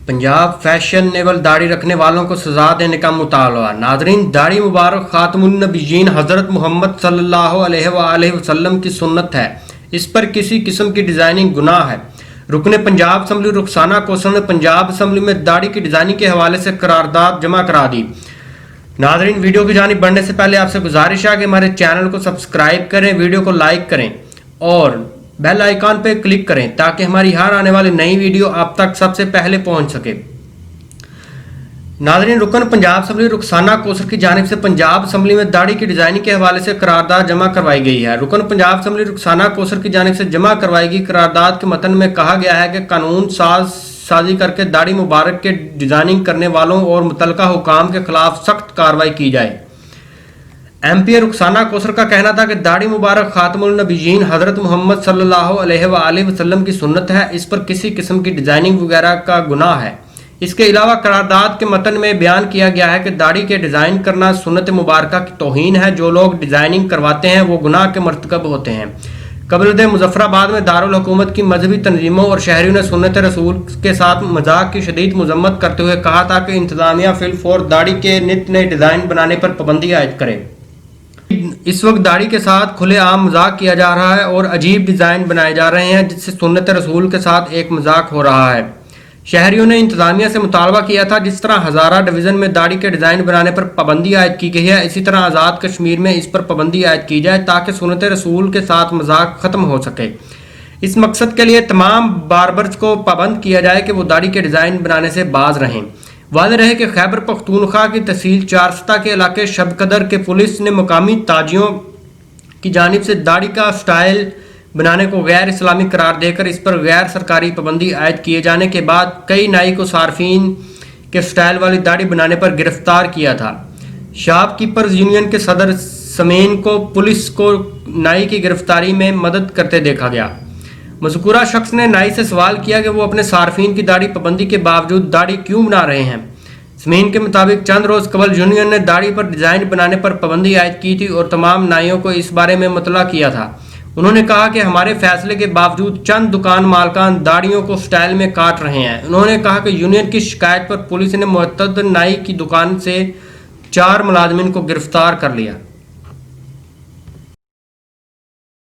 Punjab fashionable दाढ़ी रखने वालों को सजा देने का मुतालबा। नाज़रीन, दाढ़ी मुबारक खातमुन्नबिय्यीन हज़रत मोहम्मद सल्लल्लाहु अलैहि वसल्लम की सुन्नत है। इस पर किसी किस्म की डिज़ाइनिंग गुनाह है। रुकने पंजाब असम्बली रुखसाना कौसर ने पंजाब असम्बली में दाढ़ी की डिज़ाइनिंग के हवाले से करारदाद जमा करा दी। नाज़रीन, वीडियो की जानिब बढ़ने से पहले आपसे गुजारिश है कि हमारे चैनल को सब्सक्राइब करें, वीडियो को लाइक करें और बेल आइकॉन पर क्लिक करें ताकि हमारी हर आने वाली नई वीडियो आप तक सबसे पहले पहुंच सके। नाज़रीन, रुकन पंजाब असम्बली रुखसाना कौसर की जानिब से पंजाब असम्बली में दाढ़ी की डिज़ाइनिंग के हवाले से करारदाद जमा करवाई गई है। रुकन पंजाब असम्बली रुखसाना कौसर की जानिब से जमा करवाई गई करारदाद के मतन में कहा गया है कि कानून साजी करके दाढ़ी मुबारक के डिज़ाइनिंग करने वालों और मुतलका हुकाम के खिलाफ सख्त कार्रवाई की जाए। MP रुखसाना कौसर का कहना था कि दाढ़ी मुबारक खातमुल नबीयीन हज़रत मोहम्मद सल्लल्लाहु अलैहि वसल्लम की सुन्नत है। इस पर किसी किस्म की डिज़ाइनिंग वगैरह का गुनाह है। इसके अलावा करारदाद के मतन में बयान किया गया है कि दाढ़ी के डिज़ाइन करना सुन्नत मुबारक की तौहीन है। जो लोग डिज़ाइनिंग करवाते हैं वो गुनाह के मर्तकब होते हैं। कबल मुजफ्फराबाद में दारुल हुकूमत की मजहबी तंजीमों और शहरियों ने सुन्नत रसूल के साथ मजाक की शदीद मजम्मत करते हुए कहा था कि इंतजामिया फिलफौर दाढ़ी के नित नए डिज़ाइन बनाने पर पाबंदी आयद करे। इस वक्त दाढ़ी के साथ खुलेआम मजाक किया जा रहा है और अजीब डिज़ाइन बनाए जा रहे हैं जिससे सुन्नत रसूल के साथ एक मजाक हो रहा है। शहरियों ने इंतजामिया से मुतालबा किया था जिस तरह हज़ारा डिवीज़न में दाढ़ी के डिज़ाइन बनाने पर पाबंदी आयद की गई है, इसी तरह आज़ाद कश्मीर में इस पर पाबंदी आयद की जाए ताकि सुन्नत रसूल के साथ मजाक ख़त्म हो सके। इस मकसद के लिए तमाम बार्बर्स को पाबंद किया जाए कि वो दाढ़ी के डिज़ाइन बनाने से बाज रहें। वाज़ेह रहे कि खैबर पख्तूनख्वा की तहसील चारस्ता के इलाके शबकदर के पुलिस ने मकामी ताजियों की जानिब से दाढ़ी का स्टाइल बनाने को गैर इस्लामी करार देकर इस पर गैर सरकारी पाबंदी आयद किए जाने के बाद कई नाई को सार्फिन के स्टाइल वाली दाढ़ी बनाने पर गिरफ्तार किया था। शॉपकीपर्स यूनियन के सदर समीन को पुलिस को नाई की गिरफ्तारी में मदद करते देखा गया। मज़कूरा शख्स ने नाई से सवाल किया कि वो अपने सार्फिन की दाढ़ी पाबंदी के बावजूद दाढ़ी क्यों बना रहे हैं। समीन के मुताबिक चंद रोज़ कबल यूनियन ने दाढ़ी पर डिज़ाइन बनाने पर पाबंदी आयद की थी और तमाम नाइयों को इस बारे में मुतला किया था। उन्होंने कहा कि हमारे फैसले के बावजूद चंद दुकान मालकान दाढ़ियों को स्टाइल में काट रहे हैं। उन्होंने कहा कि यूनियन की शिकायत पर पुलिस ने मुअत्तद नाई की दुकान से 4 मुलाजमिन को गिरफ्तार कर लिया।